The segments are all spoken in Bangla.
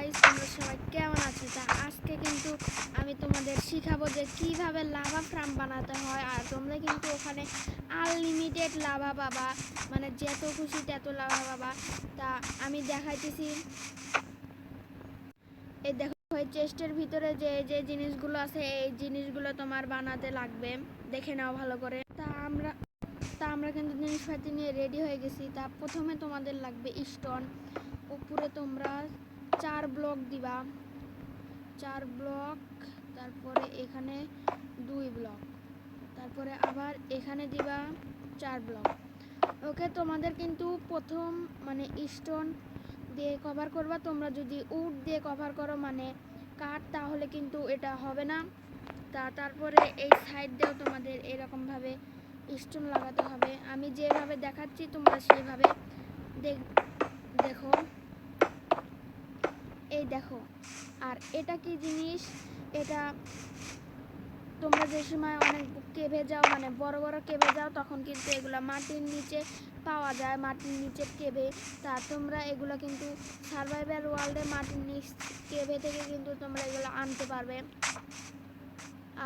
গাইস, তোমরা সবাই কেমন আছো? তা আজকে কিন্তু আমি তোমাদের শিখাবো যে কিভাবে লাভা ফার্ম বানাতে হয়। আর তোমরা কিন্তু ওখানে আনলিমিটেড লাভা পাবা, মানে যত খুশি তত লাভা পাবা। তা আমি দেখাইতেছি। এই দেখো, এই চেস্টের ভিতরে যে যে জিনিসগুলো আছে, এই জিনিসগুলো তোমার বানাতে লাগবে। দেখে নাও ভালো করে। তা আমরা কিন্তু জিনিসপাতি নিয়ে রেডি হয়ে গেছি। তা প্রথমে তোমাদের লাগবে স্টোন। উপরে তোমরা 4 ব্লক দিবা, 4 ব্লক। তারপরে এখানে 2 ব্লক, তারপরে আবার এখানে দিবা 4 ব্লক। ওকে, তোমাদের কিন্তু প্রথম মানে স্টোন দিয়ে কভার করবা। তোমরা যদি উড দিয়ে কভার করো মানে কাঠ, তাহলে কিন্তু এটা হবে না। তারপরে এই সাইড দিয়েও তোমাদের এরকমভাবে স্টোন লাগাতে হবে। আমি যেভাবে দেখাচ্ছি তোমরা সেভাবে দেখো। এই দেখো। আর এটা কি জিনিস, এটা তোমরা যে সময় অনেক কেভে যাও, মানে বড় বড় কেভে যাও, তখন কিন্তু এগুলো মাটির নিচে পাওয়া যায়, মাটির নিচের কেভে। তা তোমরা এগুলো কিন্তু সার্ভাইভাল ওয়ার্ল্ডে মাটির নিচ কেভে থেকে কিন্তু তোমরা এগুলো আনতে পারবে।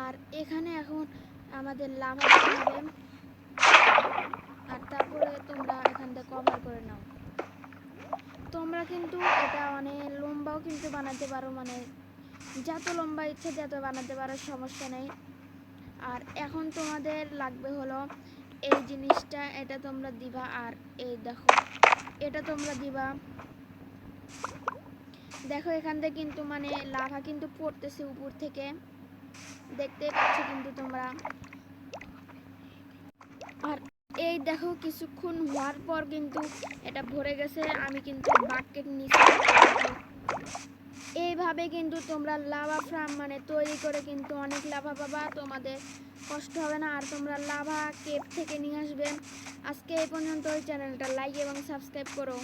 আর এখানে এখন আমাদের লাভা হবে। আর তারপরে তোমরা এখান থেকে কভার করে নাও। তোমরা কিন্তু এটা অনেক লম্বাও কিন্তু বানাতে পারো, মানে যত লম্বা ইচ্ছে তত বানাতে পারো, সমস্যা নেই। আর এখন তোমাদের লাগবে হলো এই জিনিসটা, এটা তোমরা দিবা। আর এই দেখো, এটা তোমরা দিবা। দেখো এখান থেকে কিন্তু মানে লাভা কিন্তু পড়তেছে উপর থেকে, দেখতে পাচ্ছ কিন্তু তোমরা। আর এই দেখো, কিছুক্ষণ হওয়ার পর কিন্তু এটা ভরে গেছে। আমি কিন্তু বাকেট নিচে। এইভাবে কিন্তু তোমরা লাভা ফার্ম মানে তৈরি করে কিন্তু অনেক লাভা পাবা, তোমাদের কষ্ট হবে না। আর তোমরা লাভা কেভ থেকে নিয়ে আসবেন। আজকে এই পর্যন্ত। চ্যানেলটা লাইক এবং সাবস্ক্রাইব করো।